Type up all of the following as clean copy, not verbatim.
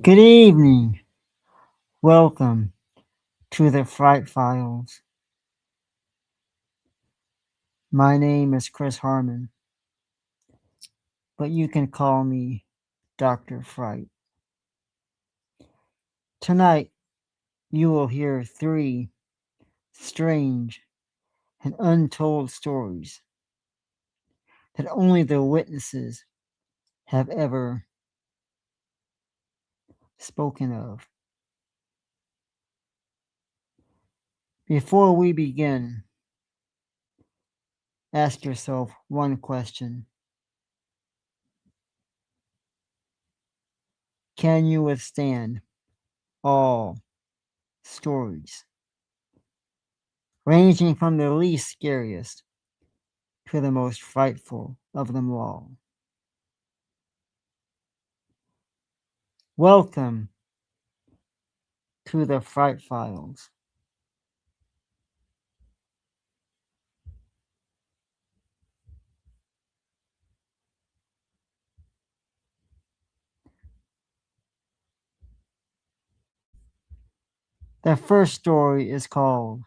Good evening. Welcome to the Fright Files. My name is Chris Harmon, but you can call me Dr. Fright. Tonight, you will hear three strange and untold stories that only the witnesses have ever spoken of. Before we begin, ask yourself one question. Can you withstand all stories, ranging from the least scariest to the most frightful of them all? Welcome to the Fright Files. The first story is called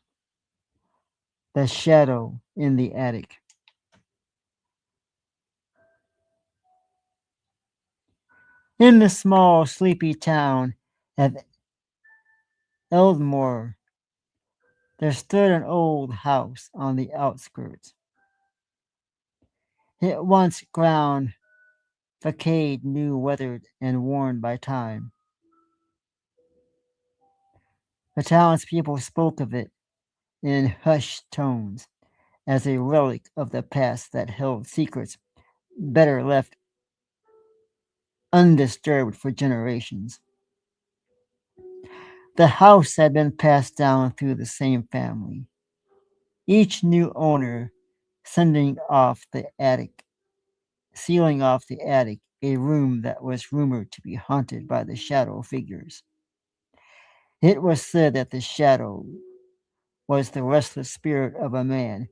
The Shadow in the Attic. In the small, sleepy town of Eldmore, there stood an old house on the outskirts. It once ground, facade new, weathered, and worn by time. The townspeople spoke of it in hushed tones as a relic of the past that held secrets better left undisturbed for generations. The house had been passed down through the same family, each new owner sending off the attic, sealing off the attic, a room that was rumored to be haunted by the shadow figures. It was said that the shadow was the restless spirit of a man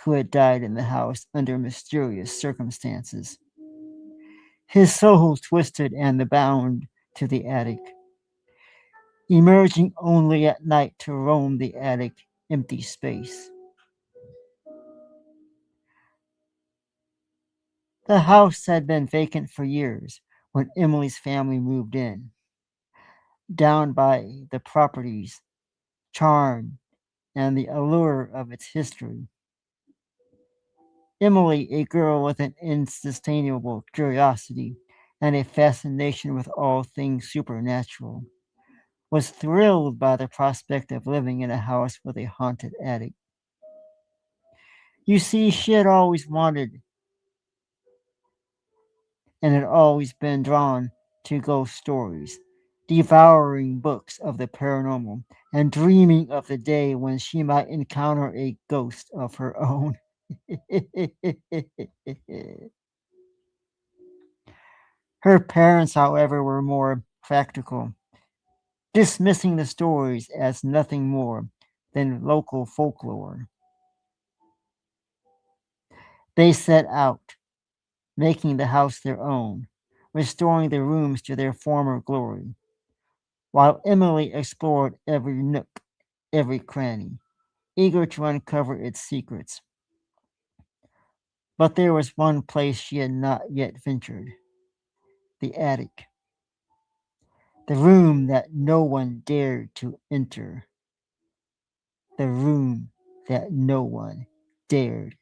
who had died in the house under mysterious circumstances. His soul twisted and bound to the attic, emerging only at night to roam the attic empty space. The house had been vacant for years when Emily's family moved in, down by the property's charm and the allure of its history. Emily, a girl with an insustainable curiosity and a fascination with all things supernatural, was thrilled by the prospect of living in a house with a haunted attic. You see, she had always wanted and had always been drawn to ghost stories, devouring books of the paranormal and dreaming of the day when she might encounter a ghost of her own. Her parents, however, were more practical, dismissing the stories as nothing more than local folklore. They set out, making the house their own, restoring the rooms to their former glory, while Emily explored every nook, every cranny, eager to uncover its secrets. But there was one place she had not yet ventured: the attic, the room that no one dared to enter, the room that no one dared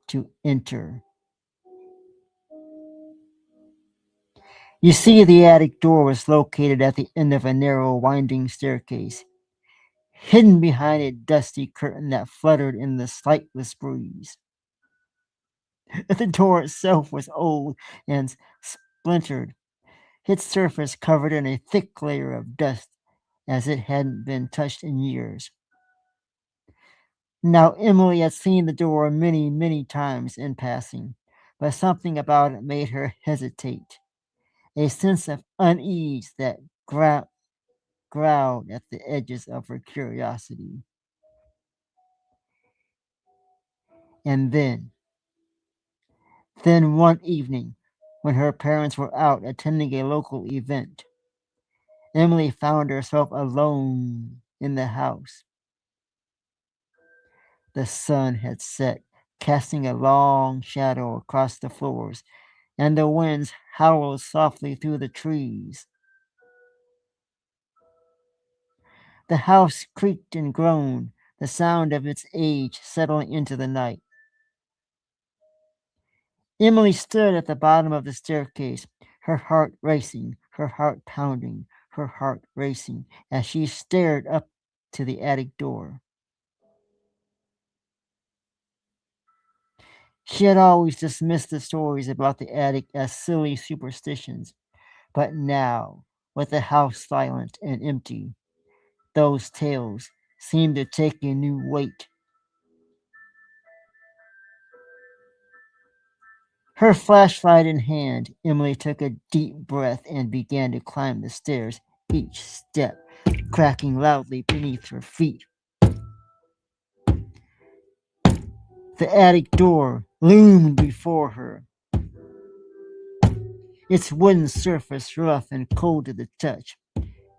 to enter. You see, the attic door was located at the end of a narrow, winding staircase, hidden behind a dusty curtain that fluttered in the slightless breeze. The door itself was old and splintered, its surface covered in a thick layer of dust as it hadn't been touched in years. Now, Emily had seen the door many, many times in passing, but something about it made her hesitate, a sense of unease that growled at the edges of her curiosity. And then one evening, when her parents were out attending a local event, Emily found herself alone in the house. The sun had set, casting a long shadow across the floors, and the winds howled softly through the trees. The house creaked and groaned, the sound of its age settling into the night. Emily stood at the bottom of the staircase, her heart racing, her heart pounding, her heart racing, as she stared up to the attic door. She had always dismissed the stories about the attic as silly superstitions, but now, with the house silent and empty, those tales seemed to take a new weight. Her flashlight in hand, Emily took a deep breath and began to climb the stairs, each step cracking loudly beneath her feet. The attic door loomed before her, its wooden surface rough and cold to the touch.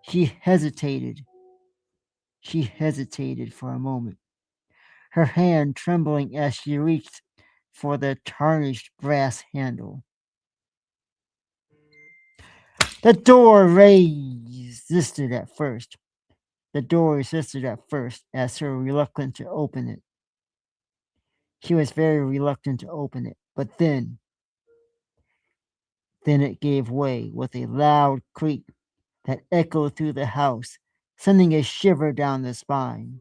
She hesitated. She hesitated for a moment, her hand trembling as she reached for the tarnished brass handle. The door resisted at first. The door resisted at first as her reluctant to open it. She was very reluctant to open it, but then it gave way with a loud creak that echoed through the house, sending a shiver down the spine.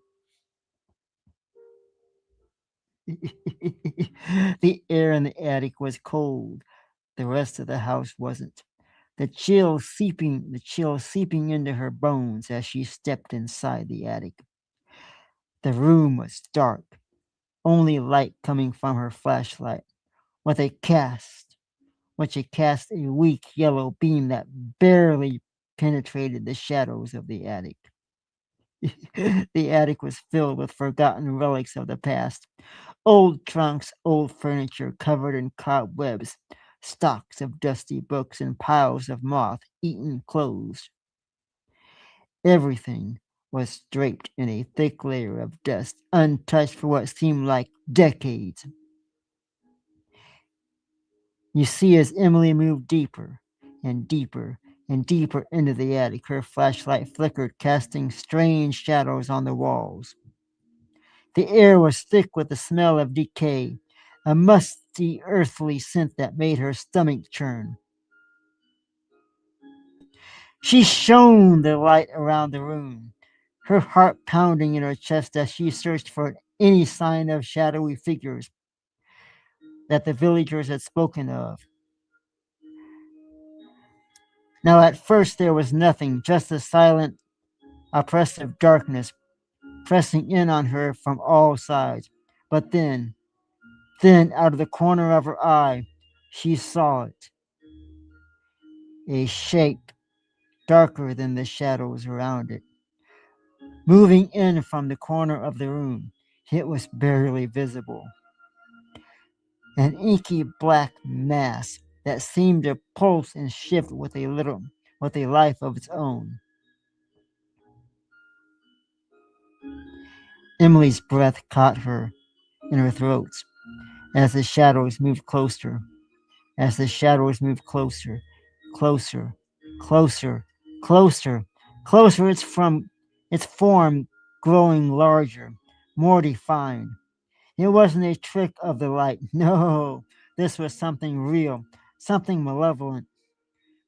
The air in the attic was cold. The rest of the house wasn't. The chill seeping into her bones as she stepped inside the attic. The room was dark, only light coming from her flashlight, with which it cast a weak yellow beam that barely penetrated the shadows of the attic. The attic was filled with forgotten relics of the past. Old trunks, old furniture covered in cobwebs, stocks of dusty books, and piles of moth-eaten clothes. Everything was draped in a thick layer of dust, untouched for what seemed like decades. You see, as Emily moved deeper and deeper and deeper into the attic, her flashlight flickered, casting strange shadows on the walls. The air was thick with the smell of decay, a musty, earthly scent that made her stomach churn. She shone the light around the room, her heart pounding in her chest as she searched for any sign of shadowy figures that the villagers had spoken of. Now, at first, there was nothing, just the silent, oppressive darkness pressing in on her from all sides. But then, out of the corner of her eye, she saw it. A shape darker than the shadows around it, moving in from the corner of the room. It was barely visible. An inky black mass that seemed to pulse and shift with a life of its own. Emily's breath caught her in her throat as the shadows moved closer, closer, closer, closer. Its form growing larger, more defined. It wasn't a trick of the light. No, this was something real, something malevolent.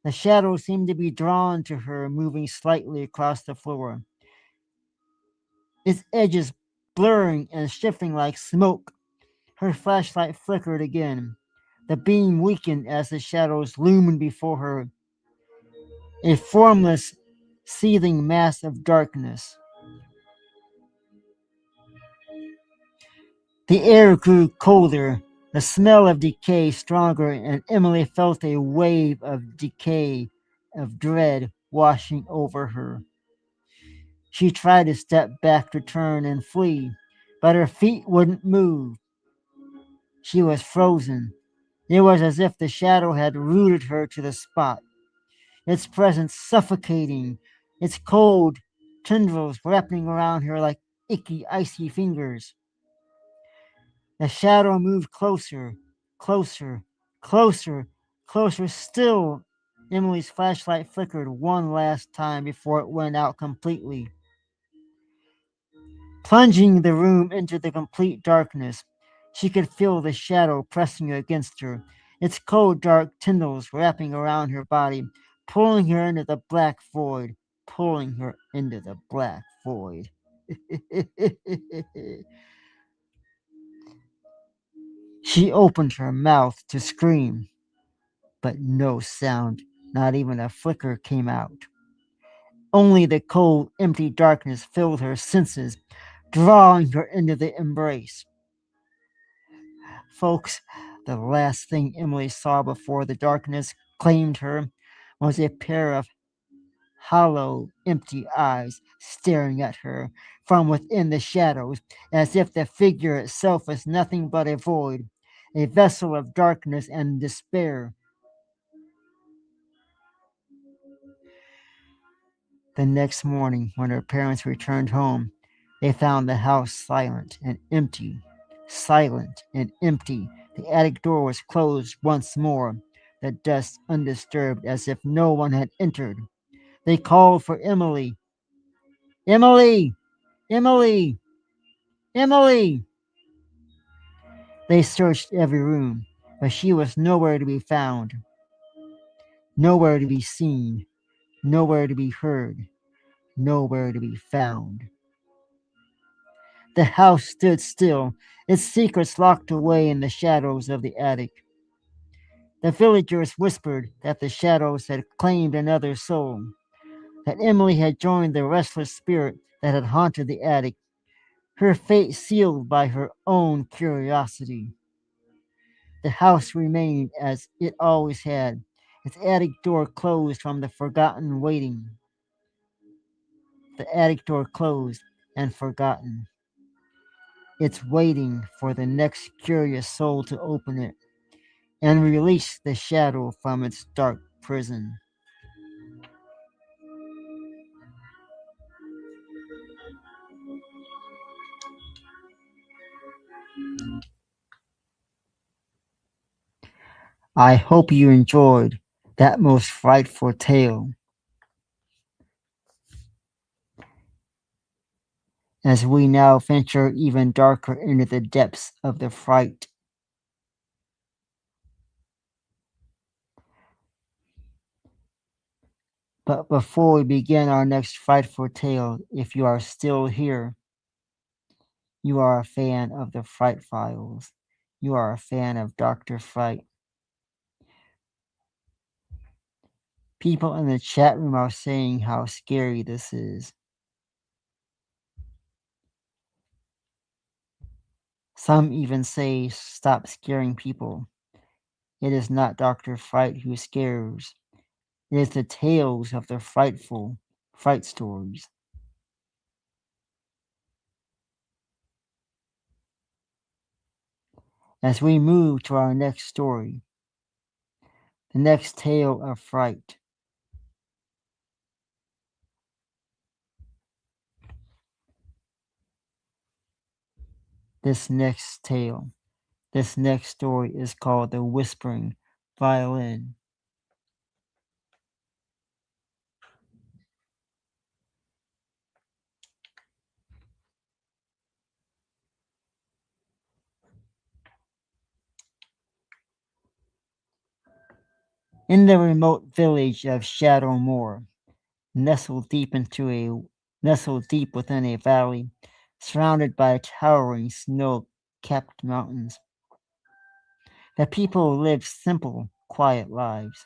The shadow seemed to be drawn to her, moving slightly across the floor, its edges blurring and shifting like smoke. Her flashlight flickered again. The beam weakened as the shadows loomed before her, a formless, seething mass of darkness. The air grew colder, the smell of decay stronger, and Emily felt a wave of decay, of dread washing over her. She tried to step back to turn and flee, but her feet wouldn't move. She was frozen. It was as if the shadow had rooted her to the spot, its presence suffocating, its cold tendrils wrapping around her like icky, icy fingers. The shadow moved closer, closer, closer, closer still. Emily's flashlight flickered one last time before it went out completely, plunging the room into the complete darkness. She could feel the shadow pressing against her, its cold, dark tendrils wrapping around her body, pulling her into the black void, pulling her into the black void. She opened her mouth to scream, but no sound, not even a flicker, came out. Only the cold, empty darkness filled her senses, drawing her into the embrace. Folks, the last thing Emily saw before the darkness claimed her was a pair of hollow, empty eyes staring at her from within the shadows, as if the figure itself was nothing but a void, a vessel of darkness and despair. The next morning, when her parents returned home, they found the house silent and empty. Silent and empty. The attic door was closed once more, the dust undisturbed as if no one had entered. They called for Emily. Emily! Emily! Emily! They searched every room, but she was nowhere to be found, nowhere to be seen, nowhere to be heard, nowhere to be found. The house stood still, its secrets locked away in the shadows of the attic. The villagers whispered that the shadows had claimed another soul, that Emily had joined the restless spirit that had haunted the attic, her fate sealed by her own curiosity. The house remained as it always had, its attic door closed from the forgotten waiting. The attic door closed and forgotten. It's waiting for the next curious soul to open it and release the shadow from its dark prison. I hope you enjoyed that most frightful tale. As we now venture even darker into the depths of the fright. But before we begin our next frightful tale, if you are still here, you are a fan of the Fright Files. You are a fan of Dr. Fright. People in the chat room are saying how scary this is. Some even say, stop scaring people. It is not Dr. Fright who scares. It is the tales of the frightful fright stories. As we move to our next story, the next tale of fright. This next story is called The Whispering Violin. In the remote village of Shadow Moor, nestled deep within a valley, surrounded by towering snow-capped mountains, the people lived simple, quiet lives.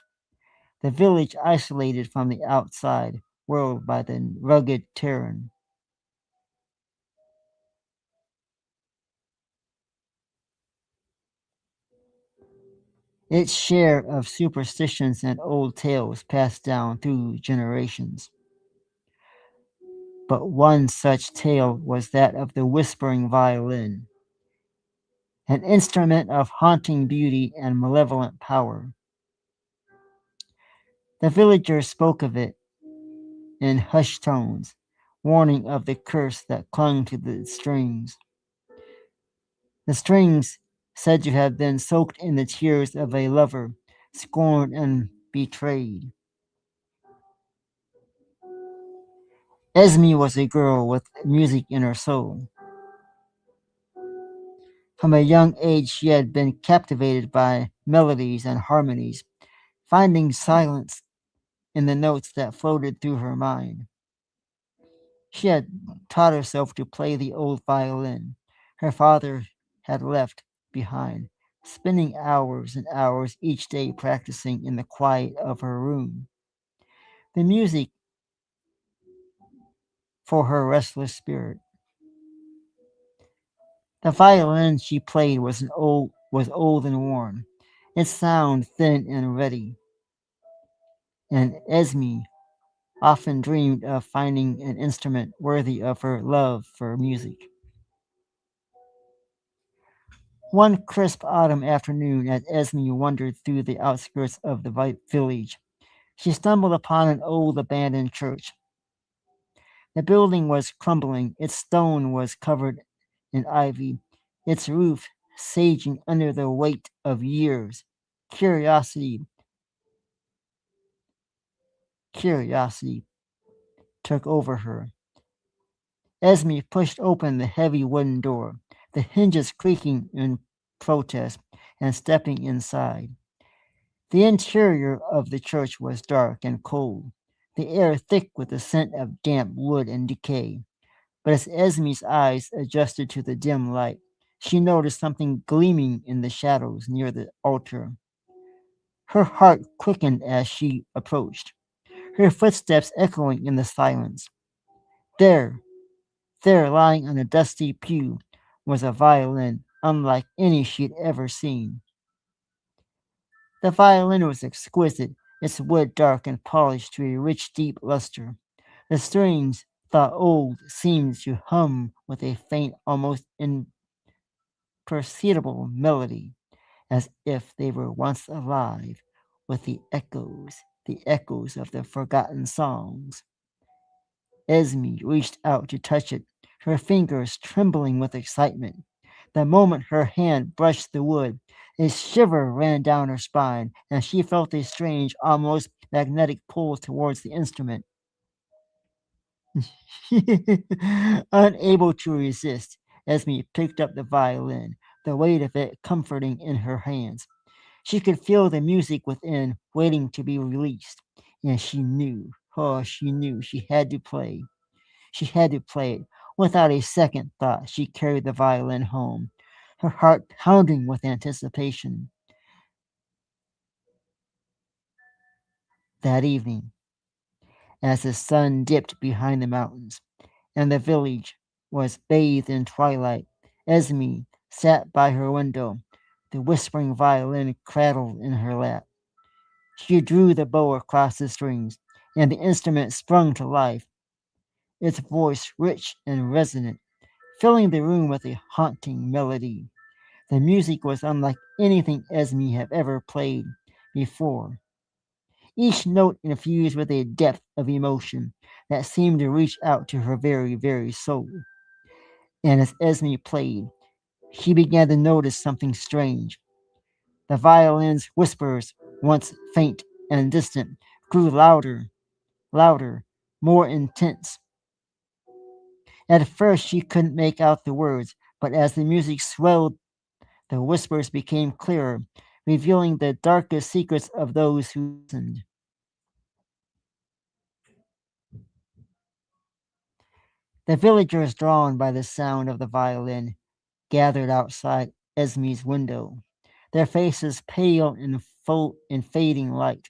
The village isolated from the outside world by the rugged terrain. Its share of superstitions and old tales passed down through generations. But one such tale was that of the whispering violin, an instrument of haunting beauty and malevolent power. The villagers spoke of it in hushed tones, warning of the curse that clung to the strings. The strings said to have been soaked in the tears of a lover, scorned and betrayed. Esme was a girl with music in her soul. From a young age, she had been captivated by melodies and harmonies, finding silence in the notes that floated through her mind. She had taught herself to play the old violin her father had left behind, spending hours and hours each day practicing in the quiet of her room. The music for her restless spirit. The violin she played was old and worn, its sound thin and ready, and Esme often dreamed of finding an instrument worthy of her love for music. One crisp autumn afternoon, as Esme wandered through the outskirts of the village, she stumbled upon an old abandoned church. The building was crumbling, its stone was covered in ivy, its roof saging under the weight of years. Curiosity, curiosity took over her. Esme pushed open the heavy wooden door, the hinges creaking in protest, and stepping inside. The interior of the church was dark and cold, the air thick with the scent of damp wood and decay. But as Esme's eyes adjusted to the dim light, she noticed something gleaming in the shadows near the altar. Her heart quickened as she approached, her footsteps echoing in the silence. There, there, lying on a dusty pew, was a violin unlike any she'd ever seen. The violin was exquisite, its wood dark and polished to a rich, deep luster. The strings, though old, seemed to hum with a faint, almost imperceptible melody, as if they were once alive with the echoes of the forgotten songs. Esme reached out to touch it, her fingers trembling with excitement. The moment her hand brushed the wood, a shiver ran down her spine, and she felt a strange, almost magnetic pull towards the instrument. Unable to resist, Esme picked up the violin, the weight of it comforting in her hands. She could feel the music within waiting to be released, and she knew she had to play. She had to play it. Without a second thought, she carried the violin home, her heart pounding with anticipation. That evening, as the sun dipped behind the mountains and the village was bathed in twilight, Esme sat by her window, the whispering violin cradled in her lap. She drew the bow across the strings, and the instrument sprung to life, its voice rich and resonant, filling the room with a haunting melody. The music was unlike anything Esme had ever played before, each note infused with a depth of emotion that seemed to reach out to her very, very soul. And as Esme played, she began to notice something strange. The violin's whispers, once faint and distant, grew louder, louder, more intense. At first, she couldn't make out the words, but as the music swelled, the whispers became clearer, revealing the darkest secrets of those who listened. The villagers, drawn by the sound of the violin, gathered outside Esme's window, their faces pale in fading light.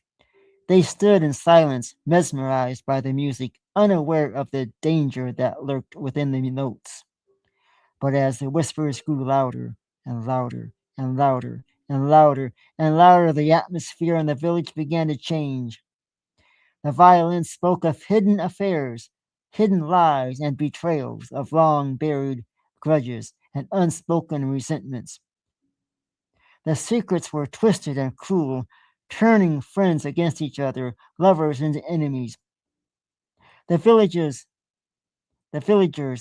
They stood in silence, mesmerized by the music, unaware of the danger that lurked within the notes. But as the whispers grew louder and louder and louder and louder and louder, the atmosphere in the village began to change. The violin spoke of hidden affairs, hidden lies and betrayals, of long buried grudges and unspoken resentments. The secrets were twisted and cruel, turning friends against each other, lovers into enemies. The villagers,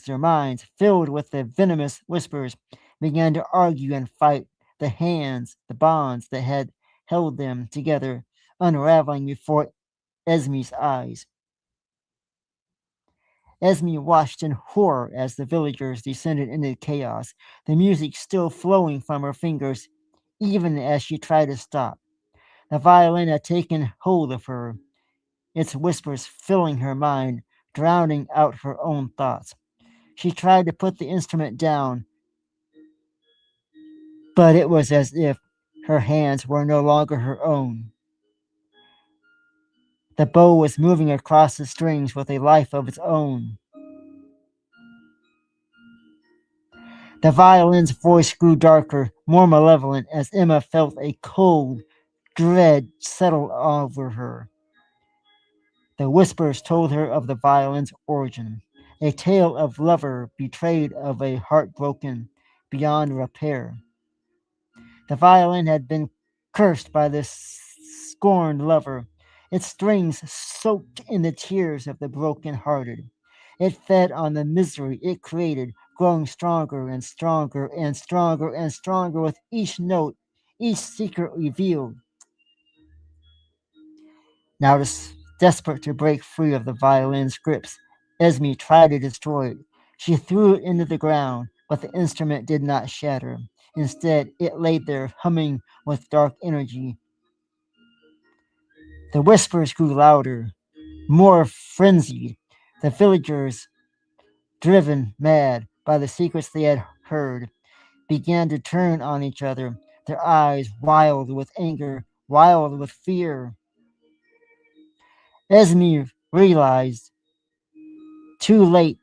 their minds filled with the venomous whispers, began to argue and fight. The bonds that had held them together, unraveling before Esme's eyes. Esme watched in horror as the villagers descended into chaos, the music still flowing from her fingers, even as she tried to stop. The violin had taken hold of her, its whispers filling her mind, drowning out her own thoughts. She tried to put the instrument down, but it was as if her hands were no longer her own. The bow was moving across the strings with a life of its own. The violin's voice grew darker, more malevolent, as Emma felt a cold dread settle over her. The whispers told her of the violin's origin, a tale of lover betrayed, of a heart broken beyond repair. The violin had been cursed by this scorned lover, its strings soaked in the tears of the broken-hearted. It fed on the misery it created, growing stronger and stronger and stronger and stronger with each note, each secret revealed. Now, desperate to break free of the violin's grips, Esme tried to destroy it. She threw it into the ground, but the instrument did not shatter. Instead, it lay there humming with dark energy. The whispers grew louder, more frenzied. The villagers, driven mad by the secrets they had heard, began to turn on each other, their eyes wild with anger, wild with fear. Esme realized too late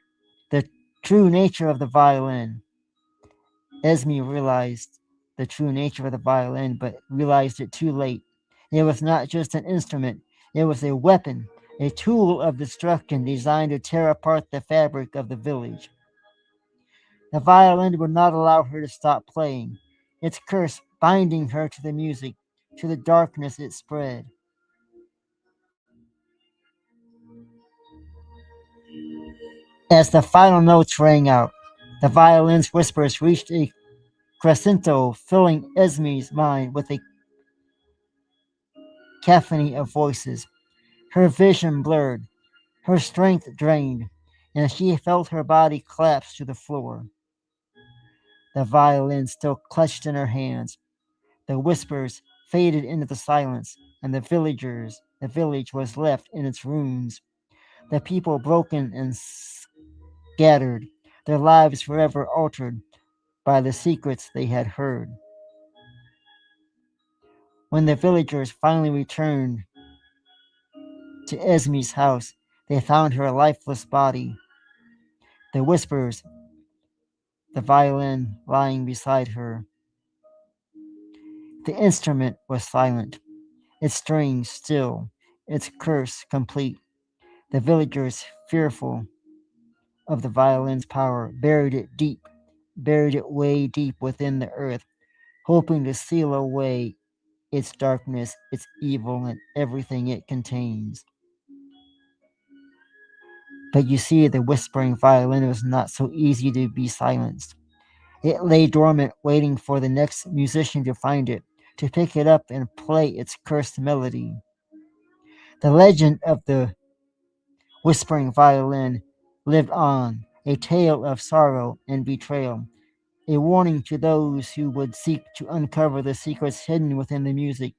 the true nature of the violin. Esme realized the true nature of the violin, but realized it too late. It was not just an instrument, it was a weapon, a tool of destruction designed to tear apart the fabric of the village. The violin would not allow her to stop playing, its curse binding her to the music, to the darkness it spread. As the final notes rang out, the violin's whispers reached a crescendo, filling Esme's mind with a cacophony of voices. Her vision blurred, her strength drained, and she felt her body collapse to the floor. The violin still clutched in her hands. The whispers faded into the silence, and the village was left in its ruins. The people broken and scattered, their lives forever altered by the secrets they had heard. When the villagers finally returned to Esme's house, they found her lifeless body, the whispers, the violin lying beside her. The instrument was silent, its strings still, its curse complete. The villagers, fearful of the violin's power, buried it way deep within the earth, hoping to seal away its darkness, its evil, and everything it contains. But you see, the whispering violin was not so easy to be silenced. It lay dormant, waiting for the next musician to find it, to pick it up and play its cursed melody. The legend of the whispering violin lived on, a tale of sorrow and betrayal, a warning to those who would seek to uncover the secrets hidden within the music.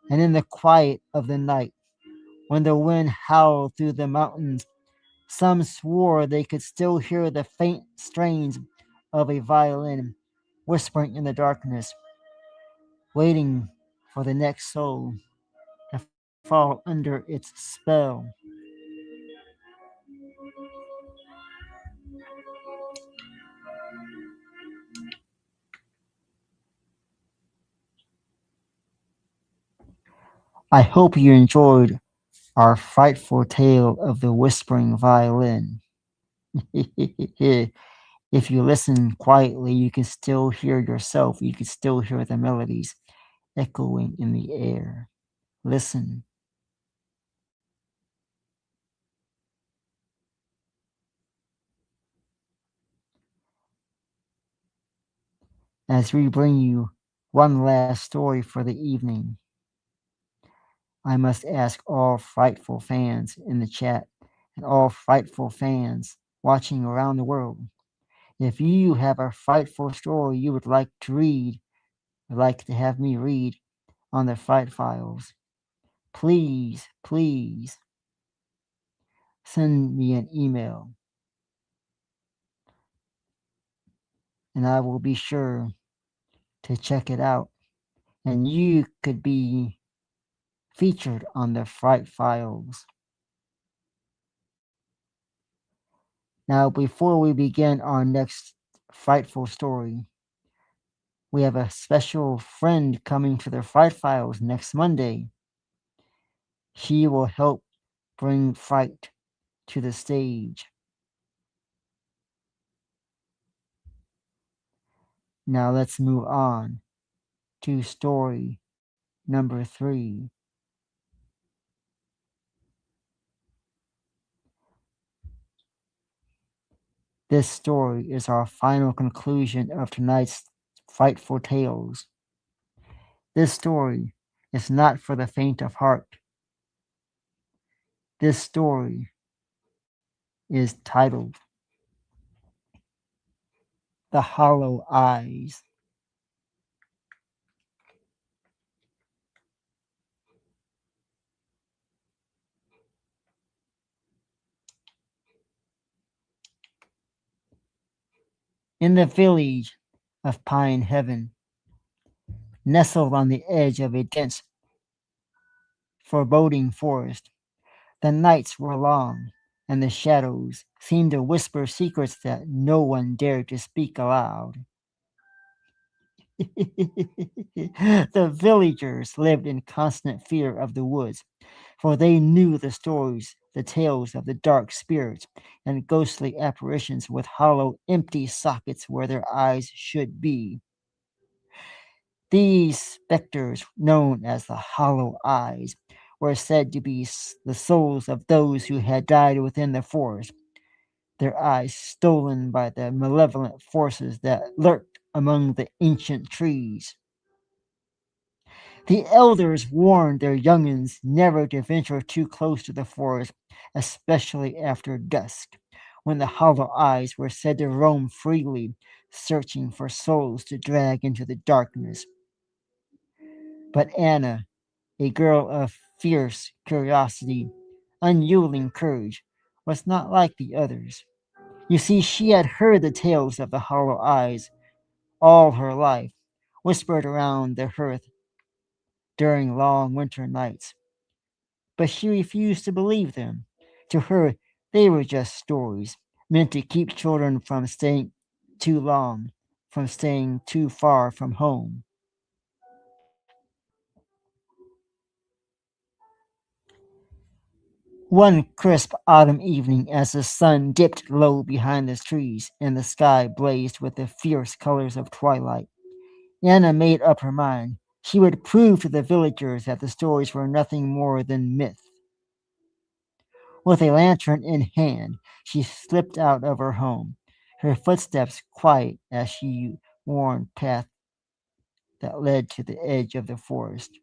And in the quiet of the night, when the wind howled through the mountains, some swore they could still hear the faint strains of a violin whispering in the darkness, waiting for the next soul to fall under its spell. I hope you enjoyed our frightful tale of the whispering violin. If you listen quietly, you can still hear yourself. You can still hear the melodies echoing in the air. Listen. as we bring you one last story for the evening. I must ask all frightful fans in the chat and all frightful fans watching around the world, if you have a frightful story you would like to read, would like to have me read on the Fright Files, please, please send me an email and I will be sure to check it out. And you could be featured on the Fright Files. Now, before we begin our next frightful story, we have a special friend coming to the Fright Files next Monday. She will help bring fright to the stage. Now let's move on to story number 3. This story is our final conclusion of tonight's frightful tales. This story is not for the faint of heart. This story is titled The Hollow Eyes. In the village of Pine Heaven, nestled on the edge of a dense, foreboding forest, the nights were long, and the shadows seemed to whisper secrets that no one dared to speak aloud. The villagers lived in constant fear of the woods, for they knew the stories, the tales of the dark spirits and ghostly apparitions with hollow, empty sockets where their eyes should be. These specters, known as the Hollow Eyes, were said to be the souls of those who had died within the forest, their eyes stolen by the malevolent forces that lurked among the ancient trees. The elders warned their young'uns never to venture too close to the forest, especially after dusk, when the Hollow Eyes were said to roam freely, searching for souls to drag into the darkness. But Anna, a girl of fierce curiosity, unyielding courage, was not like the others. You see, she had heard the tales of the Hollow Eyes all her life, whispered around the hearth during long winter nights. But she refused to believe them. To her, they were just stories, meant to keep children from staying too long, from staying too far from home. One crisp autumn evening, as the sun dipped low behind the trees and the sky blazed with the fierce colors of twilight, Anna made up her mind. She would prove to the villagers that the stories were nothing more than myth. With a lantern in hand, she slipped out of her home, her footsteps quiet as she worn path that led to the edge of the forest.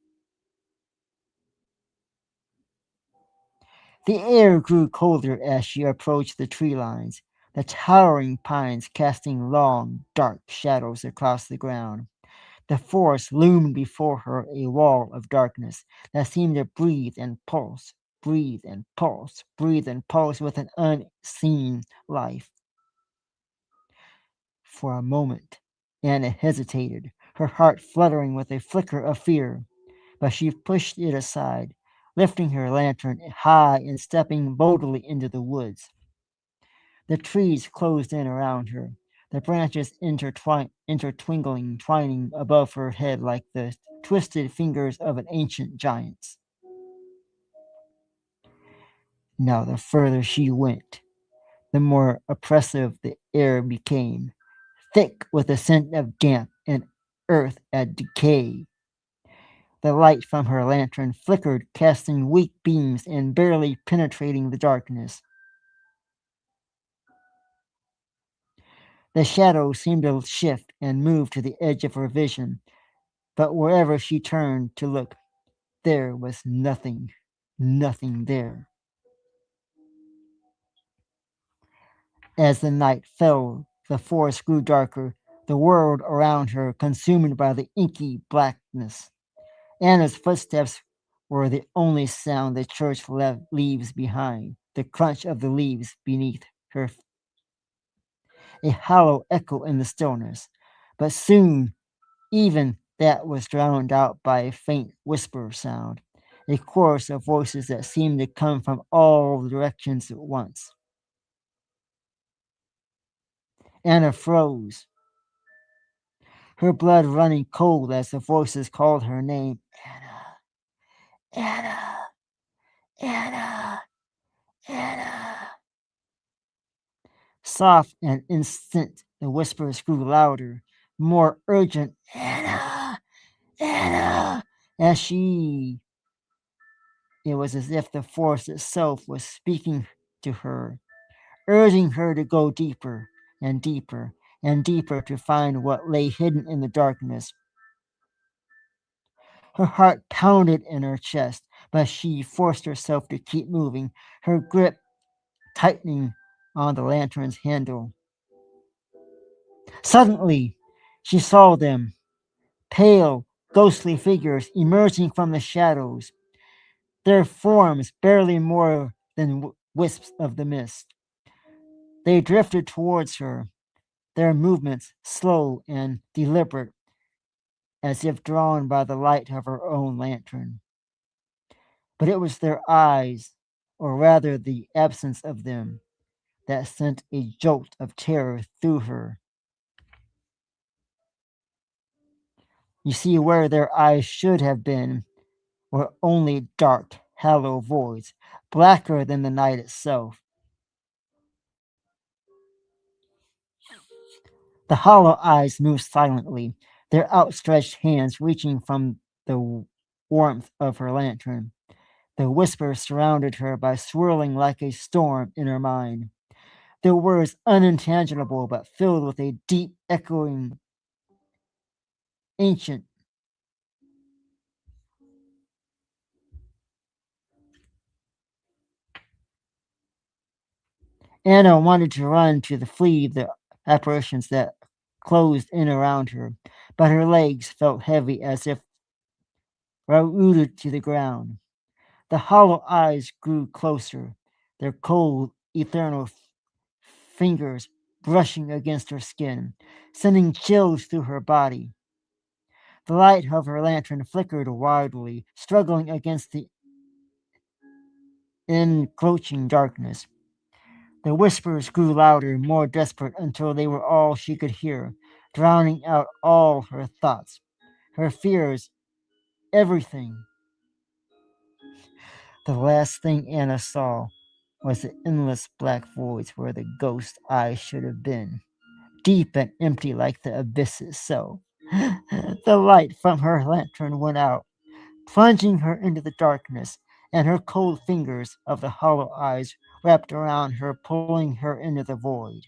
The air grew colder as she approached the tree lines, the towering pines casting long, dark shadows across the ground. The forest loomed before her, a wall of darkness that seemed to breathe and pulse, breathe and pulse, breathe and pulse with an unseen life. For a moment, Anna hesitated, her heart fluttering with a flicker of fear, but she pushed it aside, lifting her lantern high and stepping boldly into the woods. The trees closed in around her, the branches twining above her head like the twisted fingers of an ancient giant. Now, the further she went, the more oppressive the air became, thick with the scent of damp and earth at decay. The light from her lantern flickered, casting weak beams and barely penetrating the darkness. The shadow seemed to shift and move to the edge of her vision, but wherever she turned to look, there was nothing, nothing there. As the night fell, the forest grew darker, the world around her consumed by the inky blackness. Anna's footsteps were the only sound the church leaves behind, the crunch of the leaves beneath her, a hollow echo in the stillness. But soon, even that was drowned out by a faint whisper sound, a chorus of voices that seemed to come from all directions at once. Anna froze, her blood running cold as the voices called her name. Anna, Anna, Anna, Anna. Soft and instant, the whispers grew louder, more urgent. Anna, Anna, as she. It was as if the force itself was speaking to her, urging her to go deeper and deeper and deeper to find what lay hidden in the darkness. Her heart pounded in her chest, but she forced herself to keep moving, her grip tightening on the lantern's handle. Suddenly, she saw them, pale, ghostly figures emerging from the shadows, their forms barely more than wisps of the mist. They drifted towards her, their movements slow and deliberate, as if drawn by the light of her own lantern. But it was their eyes, or rather the absence of them, that sent a jolt of terror through her. You see, where their eyes should have been were only dark, hollow voids, blacker than the night itself. The hollow eyes moved silently, their outstretched hands reaching from the warmth of her lantern. The whispers surrounded her by swirling like a storm in her mind. The words unintelligible but filled with a deep, echoing, ancient. Anna wanted to run to flee the apparitions that closed in around her, but her legs felt heavy as if rooted to the ground. The hollow eyes grew closer, their cold, eternal fingers brushing against her skin, sending chills through her body. The light of her lantern flickered wildly, struggling against the encroaching darkness. The whispers grew louder, more desperate, until they were all she could hear, drowning out all her thoughts, her fears, everything. The last thing Anna saw was the endless black voids where the ghost eyes should have been, deep and empty like the abyss itself. The light from her lantern went out, plunging her into the darkness, and her cold fingers of the hollow eyes wrapped around her, pulling her into the void.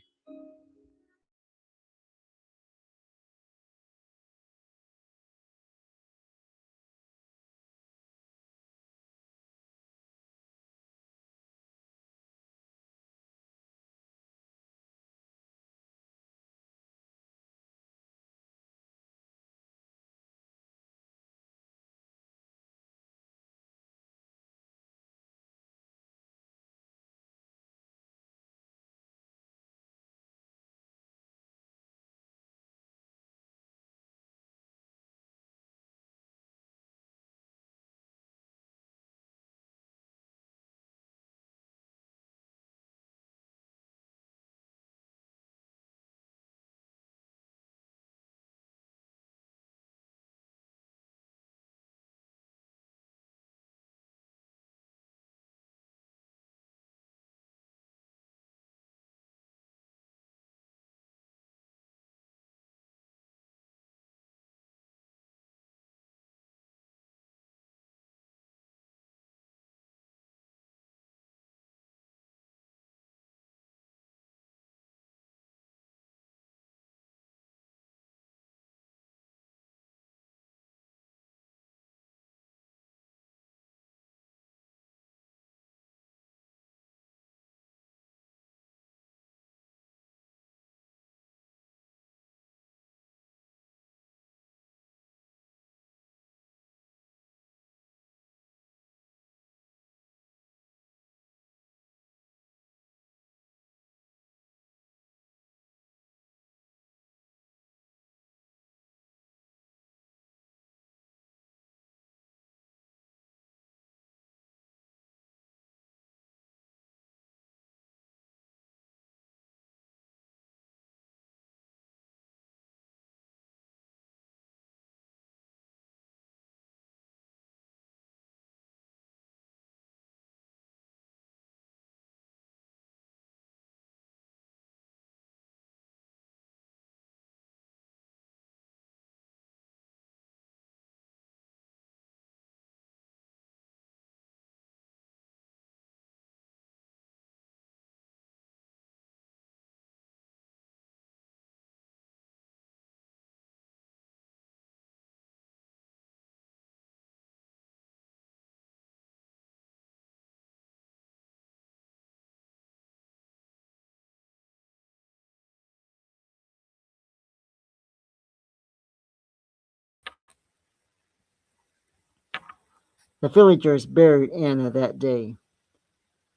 The villagers buried Anna that day,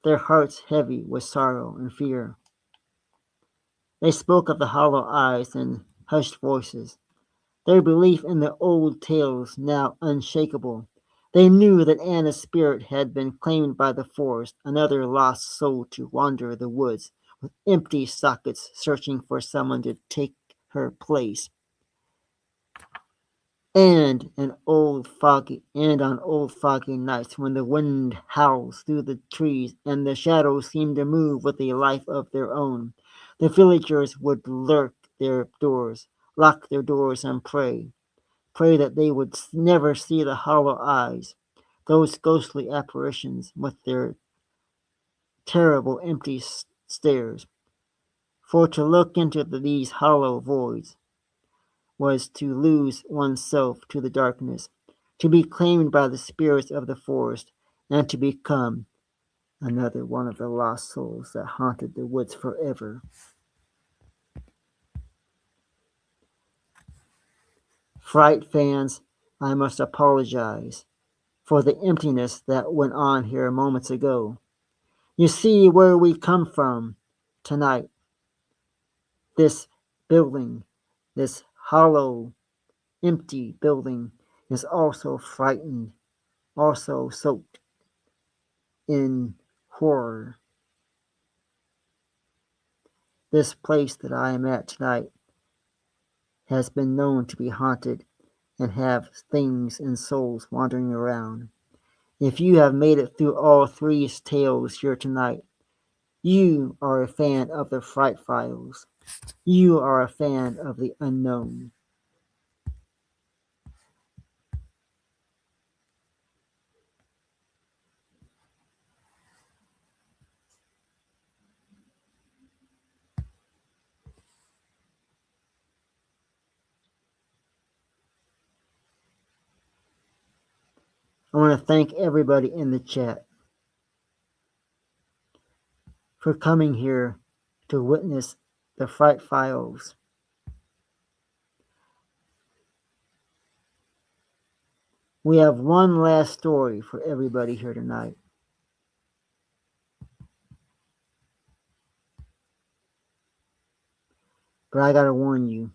their hearts heavy with sorrow and fear. They spoke of the hollow eyes and hushed voices, their belief in the old tales now unshakable. They knew that Anna's spirit had been claimed by the forest, another lost soul to wander the woods, with empty sockets searching for someone to take her place. And on old foggy nights when the wind howls through the trees and the shadows seem to move with a life of their own, the villagers would lurk their doors, lock their doors and pray that they would never see the hollow eyes, those ghostly apparitions with their terrible empty stares. For to look into these hollow voids was to lose oneself to the darkness, to be claimed by the spirits of the forest, and to become another one of the lost souls that haunted the woods forever. Fright fans, I must apologize for the emptiness that went on here moments ago. You see where we come from tonight. This building, this hollow, empty building, is also frightened, also soaked in horror. This place that I am at tonight has been known to be haunted and have things and souls wandering around. If you have made it through all three tales here tonight, you are a fan of the Fright Files. You are a fan of the unknown. I want to thank everybody in the chat for coming here to witness the Fright Files. We have one last story for everybody here tonight. But I gotta warn you,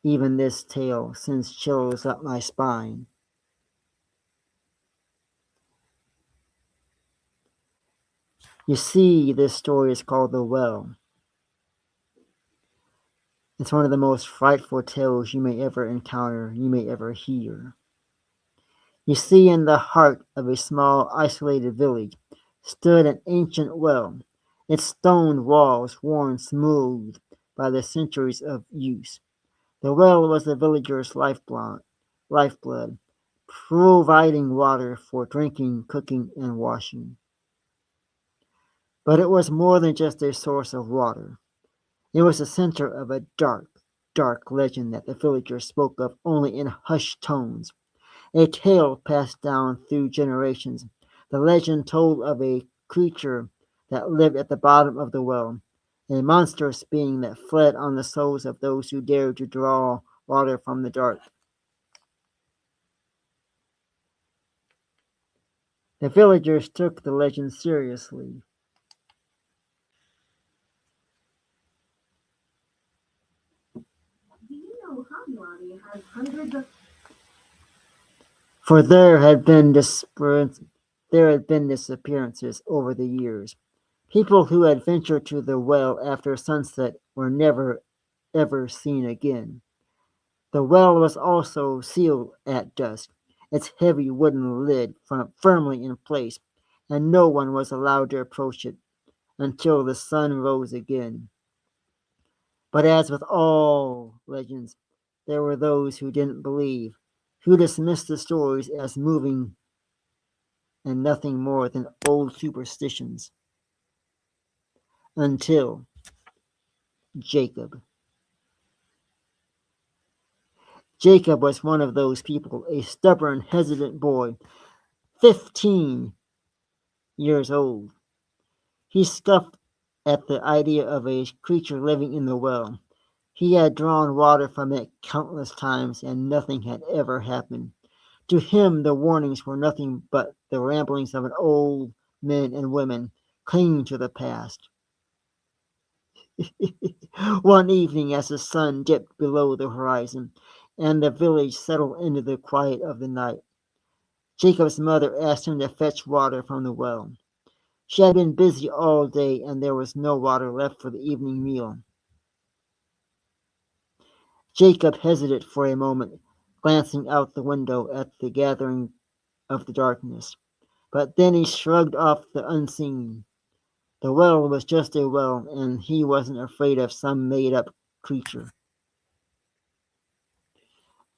even this tale sends chills up my spine. You see, this story is called The Well. It's one of the most frightful tales you may ever encounter, you may ever hear. You see, in the heart of a small, isolated village stood an ancient well, its stone walls worn smooth by the centuries of use. The well was the villagers' lifeblood, providing water for drinking, cooking, and washing. But it was more than just a source of water. It was the center of a dark, dark legend that the villagers spoke of only in hushed tones, a tale passed down through generations. The legend told of a creature that lived at the bottom of the well, a monstrous being that fed on the souls of those who dared to draw water from the dark. The villagers took the legend seriously. For there had been disappearances over the years. People who had ventured to the well after sunset were never ever seen again. The well was also sealed at dusk, its heavy wooden lid firmly in place, and no one was allowed to approach it until the sun rose again. But as with all legends, there were those who didn't believe, who dismissed the stories as moving and nothing more than old superstitions. Until Jacob. Jacob was one of those people, a stubborn, hesitant boy, 15 years old. He scoffed at the idea of a creature living in the well. He had drawn water from it countless times, and nothing had ever happened. To him, the warnings were nothing but the ramblings of an old men and women clinging to the past. One evening, as the sun dipped below the horizon and the village settled into the quiet of the night, Jacob's mother asked him to fetch water from the well. She had been busy all day, and there was no water left for the evening meal. Jacob hesitated for a moment, glancing out the window at the gathering of the darkness. But then he shrugged off the unseen. The well was just a well, and he wasn't afraid of some made-up creature.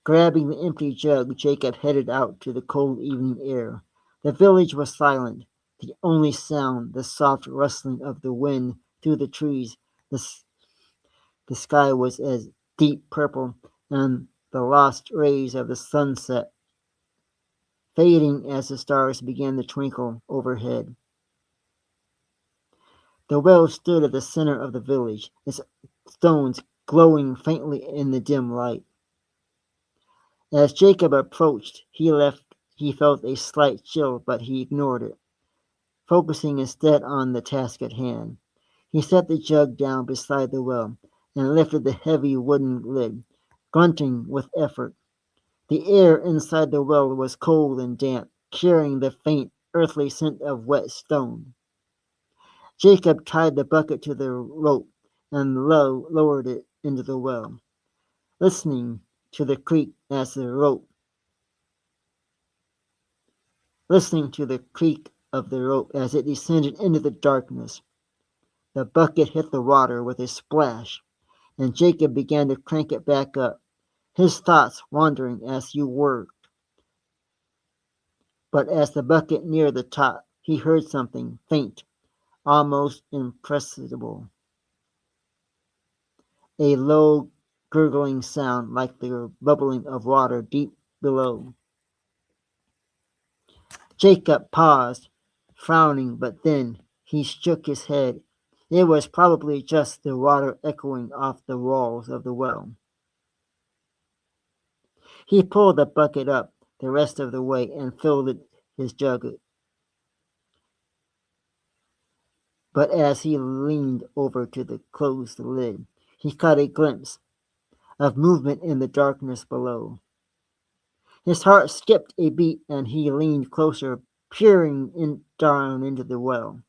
Grabbing the empty jug, Jacob headed out to the cold evening air. The village was silent. The only sound, the soft rustling of the wind through the trees. The sky was as deep purple, and the lost rays of the sunset fading as the stars began to twinkle overhead. The well stood at the center of the village, its stones glowing faintly in the dim light. As Jacob approached, he felt a slight chill, but he ignored it, focusing instead on the task at hand. He set the jug down beside the well and lifted the heavy wooden lid, grunting with effort. The air inside the well was cold and damp, carrying the faint, earthly scent of wet stone. Jacob tied the bucket to the rope and lowered it into the well, listening to the creak as the rope listening to the creak of the rope as it descended into the darkness. The bucket hit the water with a splash, and Jacob began to crank it back up, his thoughts wandering as he worked. But as the bucket neared the top, he heard something faint, almost imperceptible. A low, gurgling sound like the bubbling of water deep below. Jacob paused, frowning, but then he shook his head. It was probably just the water echoing off the walls of the well. He pulled the bucket up the rest of the way and filled his jug. But as he leaned over to close the lid, he caught a glimpse of movement in the darkness below. His heart skipped a beat and he leaned closer, peering down into the well.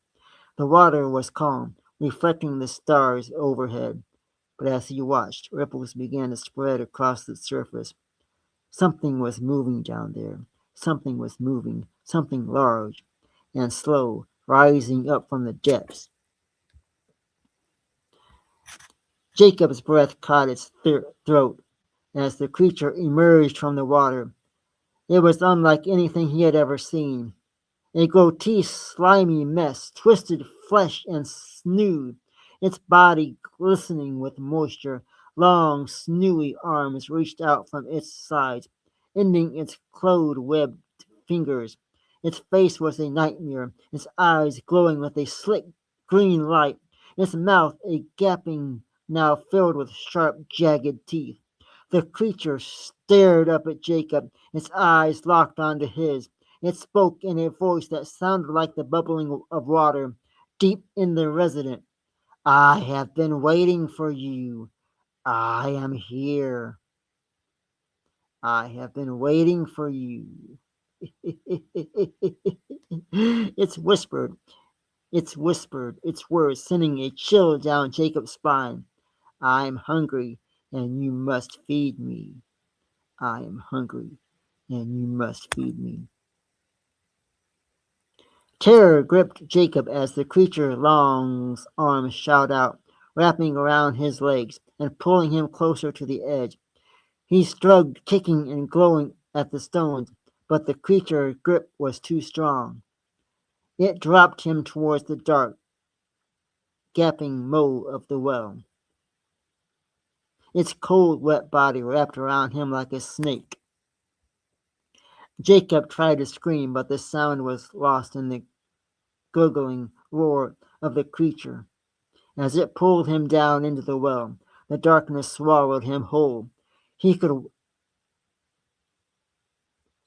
The water was calm, reflecting the stars overhead, but as he watched, ripples began to spread across the surface. Something was moving down there. Something was moving, something large and slow, rising up from the depths. Jacob's breath caught his throat as the creature emerged from the water. It was unlike anything he had ever seen. A grotesque, slimy mess, twisted flesh and snood, its body glistening with moisture. Long, sinewy arms reached out from its sides, ending its clawed, webbed fingers. Its face was a nightmare, its eyes glowing with a slick green light, its mouth a gaping now filled with sharp, jagged teeth. The creature stared up at Jacob, its eyes locked onto his. It spoke in a voice that sounded like the bubbling of water deep in the resident. I have been waiting for you. I am here. I have been waiting for you. It's whispered, its words sending a chill down Jacob's spine. I am hungry, and you must feed me. I am hungry, and you must feed me. Terror gripped Jacob as the creature's long arms shot out, wrapping around his legs and pulling him closer to the edge. He struggled, kicking and glowing at the stones, but the creature's grip was too strong. It dropped him towards the dark, gaping mold of the well. Its cold, wet body wrapped around him like a snake. Jacob tried to scream, but the sound was lost in the gurgling roar of the creature. As it pulled him down into the well, the darkness swallowed him whole. He could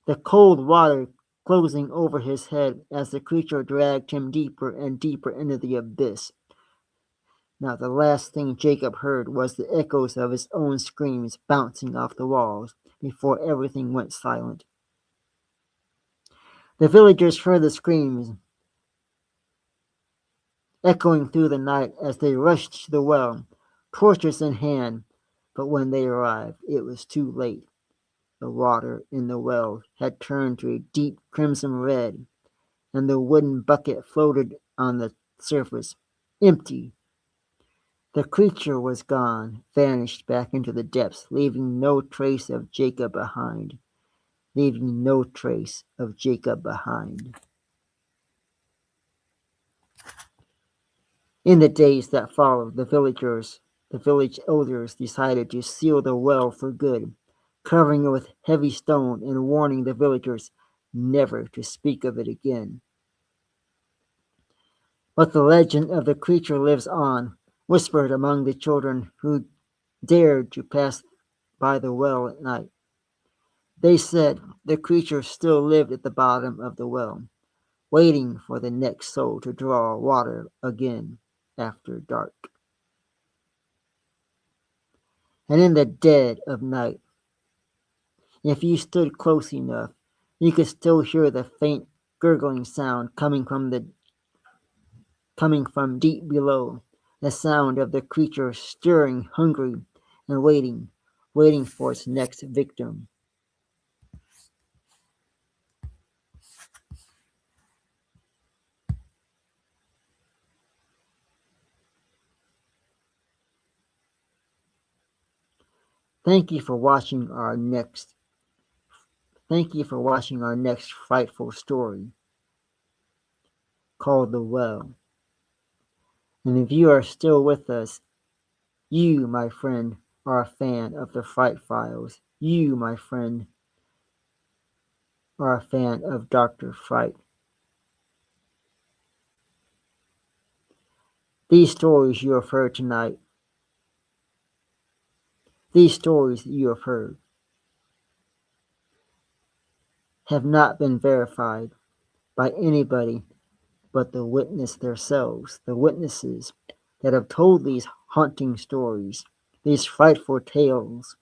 the cold water closing over his head as the creature dragged him deeper and deeper into the abyss. Now the last thing Jacob heard was the echoes of his own screams bouncing off the walls before everything went silent. The villagers heard the screams echoing through the night as they rushed to the well, torches in hand, but when they arrived, it was too late. The water in the well had turned to a deep crimson red, and the wooden bucket floated on the surface, empty. The creature was gone, vanished back into the depths, leaving no trace of Jacob behind. Leaving no trace of Jacob behind. In the days that followed, the village elders decided to seal the well for good, covering it with heavy stone and warning the villagers never to speak of it again. But the legend of the creature lives on, whispered among the children who dared to pass by the well at night. They said the creature still lived at the bottom of the well, waiting for the next soul to draw water again after dark. And in the dead of night, if you stood close enough, you could still hear the faint gurgling sound coming from deep below, the sound of the creature stirring, hungry, and waiting for its next victim. Thank you for watching our next frightful story called The Well. And if you are still with us, you, my friend, are a fan of the Fright Files. You, my friend, are a fan of Dr. Fright. These stories you have heard tonight, have not been verified by anybody but the witnesses that have told these haunting stories, these frightful tales,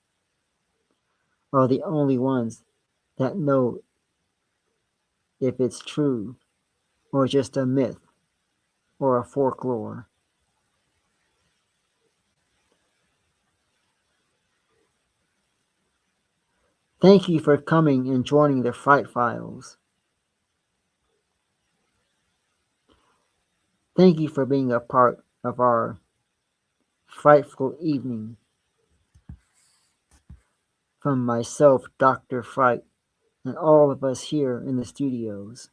are the only ones that know if it's true or just a myth or a folklore. Thank you for coming and joining the Fright Files. Thank you for being a part of our frightful evening. From myself, Dr. Fright, and all of us here in the studios,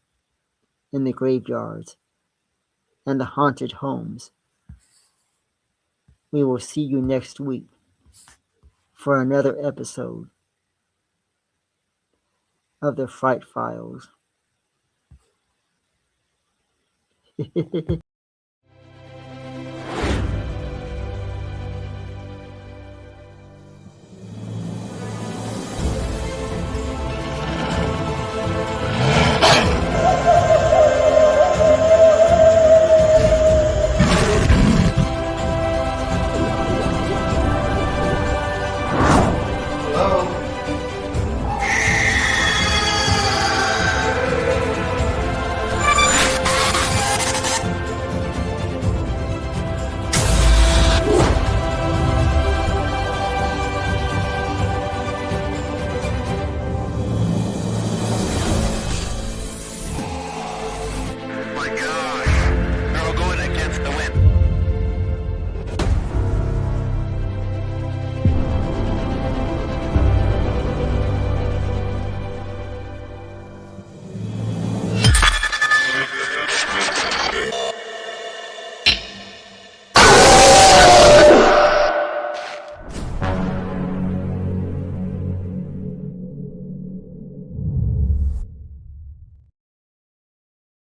in the graveyards, and the haunted homes. We will see you next week for another episode of the Fright Files.